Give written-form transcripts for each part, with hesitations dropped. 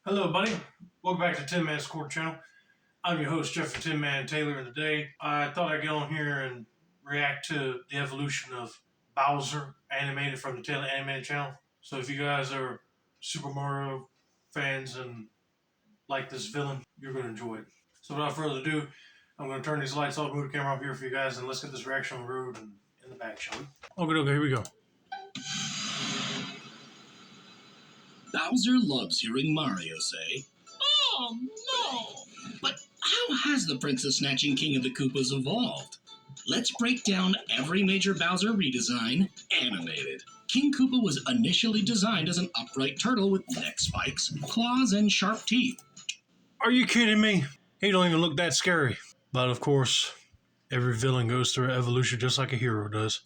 Hello, buddy. Welcome back to Tin Man's Court Channel. I'm your host, Jeffrey Tin Man Taylor, and today I thought I'd get on here and react to the evolution of Bowser, animated from the Taylor Animated Channel. So if you guys are Super Mario fans and like this villain, you're going to enjoy it. So without further ado, I'm going to turn these lights off, move the camera up here for you guys, and let's get this reaction on the road and in the back, shall we? Okay, here we go. Bowser loves hearing Mario say, "Oh, no!" But how has the Princess Snatching King of the Koopas evolved? Let's break down every major Bowser redesign, animated. King Koopa was initially designed as an upright turtle with neck spikes, claws, and sharp teeth. Are you kidding me? He don't even look that scary. But of course, every villain goes through evolution just like a hero does.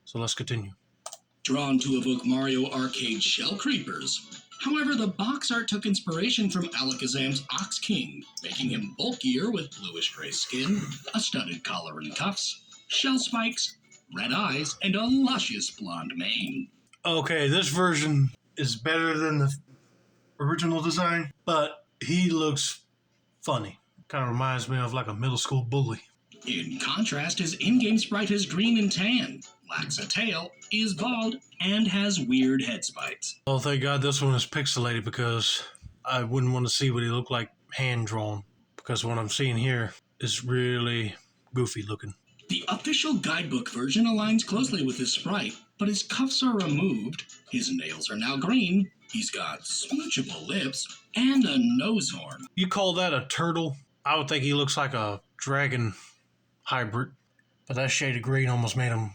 So let's continue. Drawn to evoke Mario Arcade shell creepers. However, the box art took inspiration from Alakazam's Ox King, making him bulkier with bluish-gray skin, a studded collar and cuffs, shell spikes, red eyes, and a luscious blonde mane. Okay, this version is better than the original design, but he looks funny. Kind of reminds me of like a middle school bully. In contrast, his in-game sprite is green and tan, lacks a tail, is bald, and has weird head spikes. Well, thank God this one is pixelated because I wouldn't want to see what he looked like hand-drawn, because what I'm seeing here is really goofy looking. The official guidebook version aligns closely with his sprite, but his cuffs are removed, his nails are now green, he's got smoochable lips, and a nose horn. You call that a turtle? I would think he looks like a dragon hybrid, but that shade of green almost made him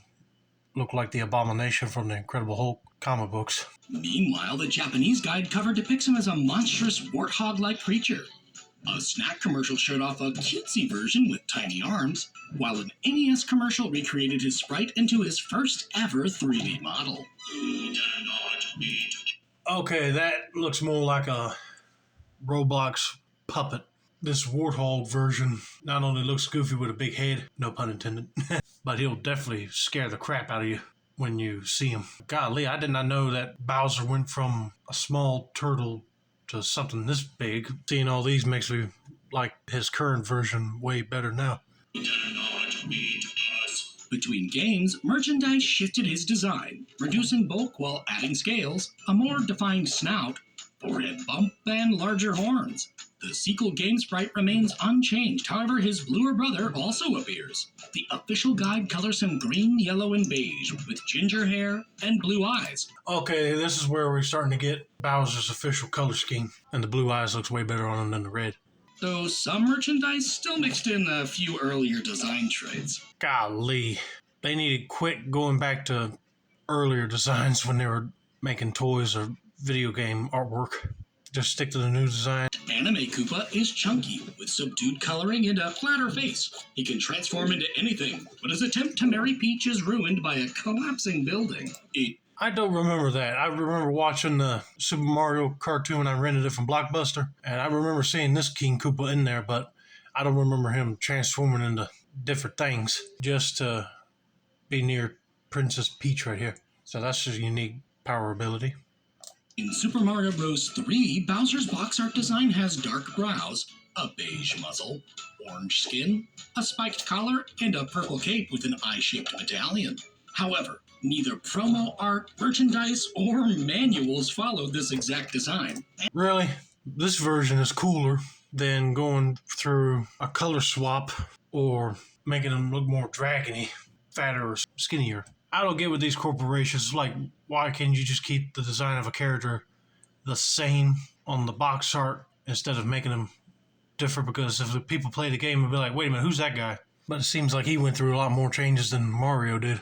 look like the Abomination from the Incredible Hulk comic books. Meanwhile, the Japanese guide cover depicts him as a monstrous warthog-like creature. A snack commercial showed off a cutesy version with tiny arms, while an NES commercial recreated his sprite into his first ever 3D model. Okay, that looks more like a Roblox puppet. This warthog version not only looks goofy with a big head, no pun intended, but he'll definitely scare the crap out of you when you see him. Golly, I did not know that Bowser went from a small turtle to something this big. Seeing all these makes me like his current version way better now. Between games, merchandise shifted his design, reducing bulk while adding scales, a more defined snout, forehead bump, and larger horns. The sequel game sprite remains unchanged, however his bluer brother also appears. The official guide colors him green, yellow, and beige, with ginger hair and blue eyes. Okay, this is where we're starting to get Bowser's official color scheme, and the blue eyes looks way better on him than the red. Though some merchandise still mixed in a few earlier design traits. Golly, they need to quit going back to earlier designs when they were making toys or video game artwork. Just stick to the new design. Anime Koopa is chunky, with subdued coloring and a flatter face. He can transform into anything, but his attempt to marry Peach is ruined by a collapsing building. I don't remember that. I remember watching the Super Mario cartoon. I rented it from Blockbuster, and I remember seeing this King Koopa in there, but I don't remember him transforming into different things just to be near Princess Peach right here. So that's his unique power ability. In Super Mario Bros. 3, Bowser's box art design has dark brows, a beige muzzle, orange skin, a spiked collar, and a purple cape with an eye-shaped medallion. However, neither promo art, merchandise, or manuals followed this exact design. Really? This version is cooler than going through a color swap or making him look more dragony, fatter or skinnier. I don't get with these corporations, like, why can't you just keep the design of a character the same on the box art instead of making them different? Because if the people play the game, they'll be like, wait a minute, who's that guy? But it seems like he went through a lot more changes than Mario did.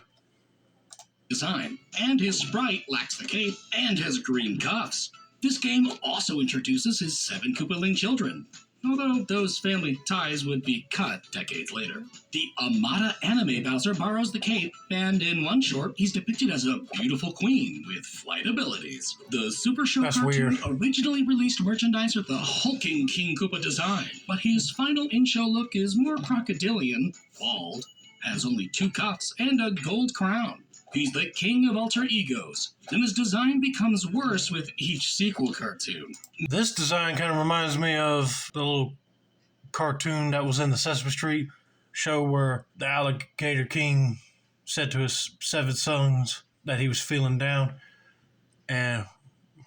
Design, and his sprite lacks the cape and has green cuffs. This game also introduces his 7 Koopaling children, although those family ties would be cut decades later. The Amada anime Bowser borrows the cape, and in one short, he's depicted as a beautiful queen with flight abilities. The Super Show cartoon originally released merchandise with the hulking King Koopa design, but his final in-show look is more crocodilian, bald, has only 2 cuffs, and a gold crown. He's the king of alter egos, and his design becomes worse with each sequel cartoon. This design kind of reminds me of the little cartoon that was in the Sesame Street show where the Alligator King said to his 7 sons that he was feeling down, and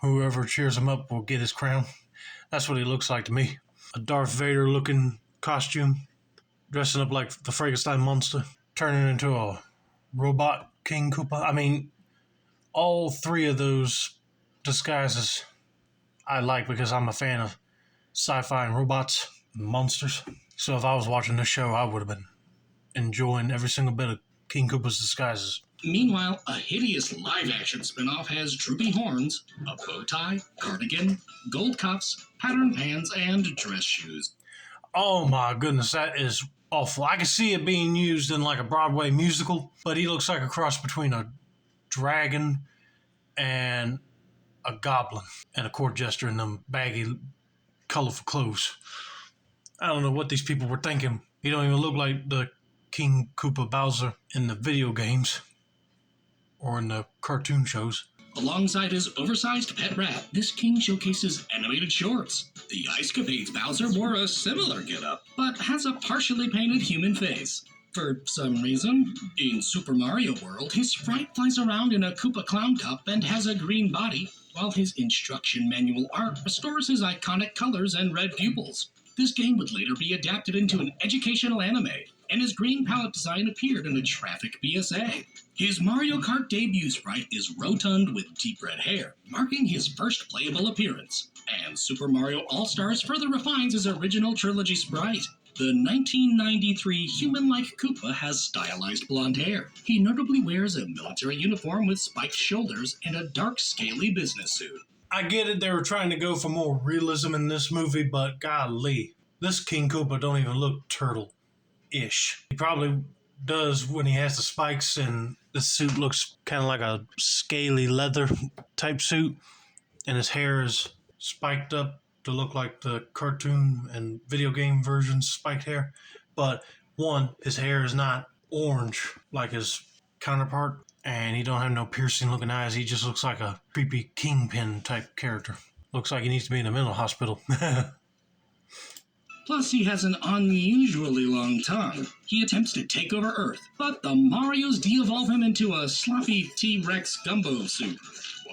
whoever cheers him up will get his crown. That's what he looks like to me. A Darth Vader looking costume, dressing up like the Frankenstein monster, turning into a robot King Koopa. I mean, all 3 of those disguises I like because I'm a fan of sci-fi and robots and monsters. So if I was watching this show, I would have been enjoying every single bit of King Koopa's disguises. Meanwhile, a hideous live-action spinoff has droopy horns, a bow tie, cardigan, gold cuffs, patterned pants, and dress shoes. Oh my goodness, that is awful. I can see it being used in like a Broadway musical, but he looks like a cross between a dragon and a goblin and a court jester in them baggy, colorful clothes. I don't know what these people were thinking. He don't even look like the King Koopa Bowser in the video games or in the cartoon shows. Alongside his oversized pet rat, this king showcases animated shorts. The Ice Capades Bowser wore a similar getup, but has a partially painted human face. For some reason, in Super Mario World, his sprite flies around in a Koopa Clown Cup and has a green body, while his instruction manual art restores his iconic colors and red pupils. This game would later be adapted into an educational anime, and his green palette design appeared in a Traffic BSA. His Mario Kart debut sprite is rotund with deep red hair, marking his first playable appearance. And Super Mario All-Stars further refines his original trilogy sprite. The 1993 human-like Koopa has stylized blonde hair. He notably wears a military uniform with spiked shoulders and a dark, scaly business suit. I get it, they were trying to go for more realism in this movie, but golly, this King Koopa don't even look turtle-ish. He probably does when he has the spikes, and the suit looks kind of like a scaly leather type suit, and his hair is spiked up to look like the cartoon and video game version's spiked hair. But one, his hair is not orange like his counterpart, and he don't have no piercing looking eyes. He just looks like a creepy kingpin type character. Looks like he needs to be in a mental hospital. Plus, he has an unusually long tongue. He attempts to take over Earth, but the Marios de-evolve him into a sloppy T-Rex gumbo soup.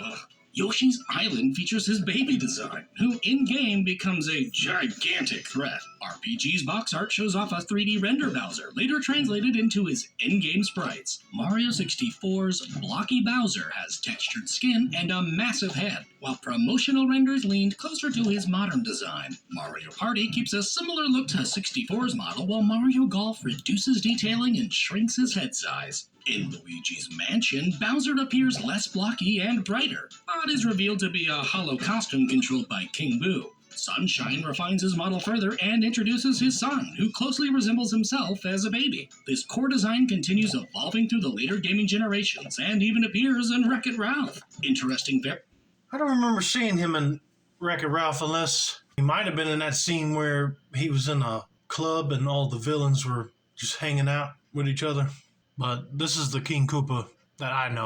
Ugh. Yoshi's Island features his baby design, who in-game becomes a gigantic threat. RPG's box art shows off a 3D render Bowser, later translated into his in-game sprites. Mario 64's blocky Bowser has textured skin and a massive head, while promotional renders leaned closer to his modern design. Mario Party keeps a similar look to 64's model, while Mario Golf reduces detailing and shrinks his head size. In Luigi's Mansion, Bowser appears less blocky and brighter, but is revealed to be a hollow costume controlled by King Boo. Sunshine refines his model further and introduces his son, who closely resembles himself as a baby. This core design continues evolving through the later gaming generations, and even appears in Wreck-It Ralph. I don't remember seeing him in Wreck-It Ralph, unless he might have been in that scene where he was in a club and all the villains were just hanging out with each other. But this is the King Koopa that I know.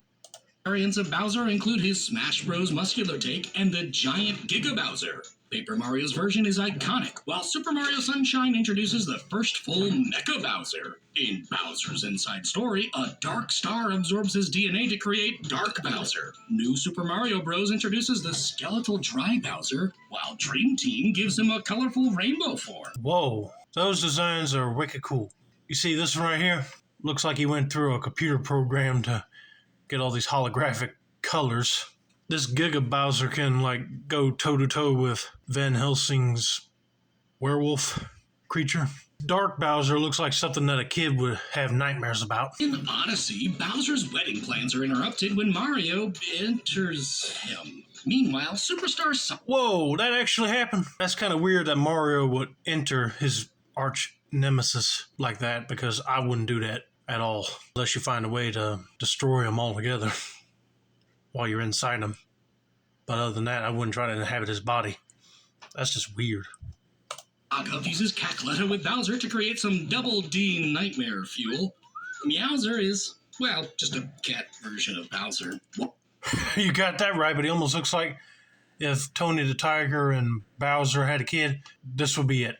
Variants of Bowser include his Smash Bros. Muscular take and the giant Giga Bowser. Paper Mario's version is iconic, while Super Mario Sunshine introduces the first full Mecha Bowser. In Bowser's Inside Story, a dark star absorbs his DNA to create Dark Bowser. New Super Mario Bros. Introduces the skeletal Dry Bowser, while Dream Team gives him a colorful rainbow form. Whoa, those designs are wicked cool. You see this one right here? Looks like he went through a computer program to get all these holographic colors. This Giga Bowser can like go toe to toe with Van Helsing's werewolf creature. Dark Bowser looks like something that a kid would have nightmares about. In Odyssey, Bowser's wedding plans are interrupted when Mario enters him. Meanwhile, Superstar Whoa, that actually happened? That's kind of weird that Mario would enter his arch nemesis like that, because I wouldn't do that at all, unless you find a way to destroy them altogether while you're inside them. But other than that, I wouldn't try to inhabit his body. That's just weird. Aga uses Cackletta with Bowser to create some double D nightmare fuel. Meowser is Well, just a cat version of Bowser. You got that right, but he almost looks like if Tony the Tiger and Bowser had a kid, this would be it.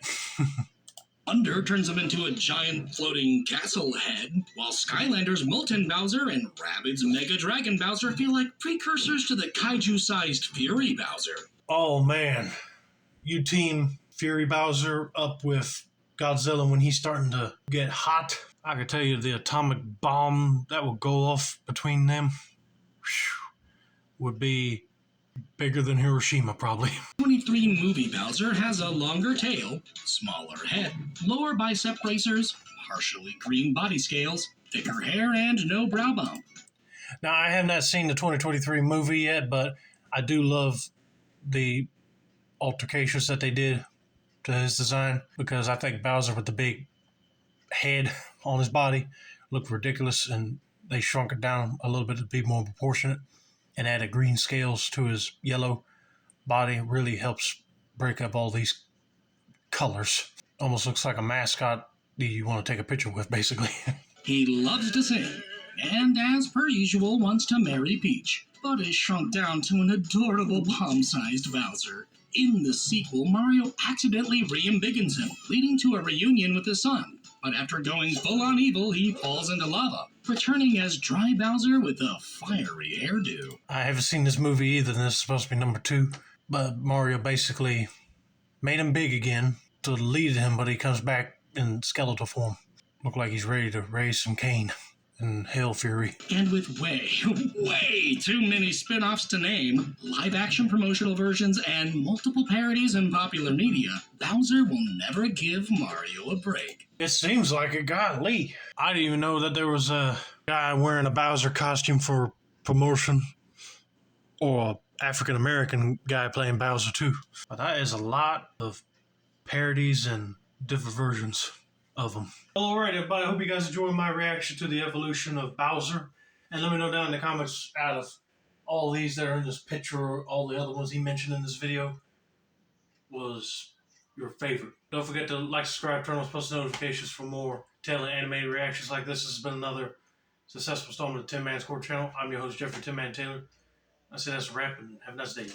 Thunder turns him into a giant floating castle head, while Skylander's Molten Bowser and Rabbids Mega Dragon Bowser feel like precursors to the kaiju-sized Fury Bowser. Oh man, you team Fury Bowser up with Godzilla when he's starting to get hot. I can tell you the atomic bomb that will go off between them would be bigger than Hiroshima, probably. 23 movie Bowser has a longer tail, smaller head, lower bicep bracers, partially green body scales, thicker hair, and no brow bone. Now, I have not seen the 2023 movie yet, but I do love the altercations that they did to his design because I think Bowser with the big head on his body looked ridiculous, and they shrunk it down a little bit to be more proportionate and added green scales to his yellow body. It really helps break up all these colors. Almost looks like a mascot that you want to take a picture with, basically. He loves to sing, and as per usual wants to marry Peach, but is shrunk down to an adorable palm-sized Bowser. In the sequel, Mario accidentally re-embiggens him, leading to a reunion with his son. But after going full-on evil, he falls into lava, returning as Dry Bowser with a fiery hairdo. I haven't seen this movie either, and this is supposed to be number 2. But Mario basically made him big again to lead him, but he comes back in skeletal form. Look like he's ready to raise some cane and Hail Fury. And with way too many spin-offs to name, live-action promotional versions, and multiple parodies in popular media, Bowser will never give Mario a break. It seems like it. Golly. I didn't even know that there was a guy wearing a Bowser costume for promotion, or an African-American guy playing Bowser too. But that is a lot of parodies and different versions of them. Well, alright everybody, I hope you guys enjoyed my reaction to the evolution of Bowser. And let me know down in the comments, out of all these that are in this picture, or all the other ones he mentioned in this video, was your favorite. Don't forget to like, subscribe, turn on post notifications for more tailored animated reactions like this. This has been another successful installment of the Tin Man Score channel. I'm your host, Jeffrey Tin Man Taylor. I say that's a wrap, and have a nice day.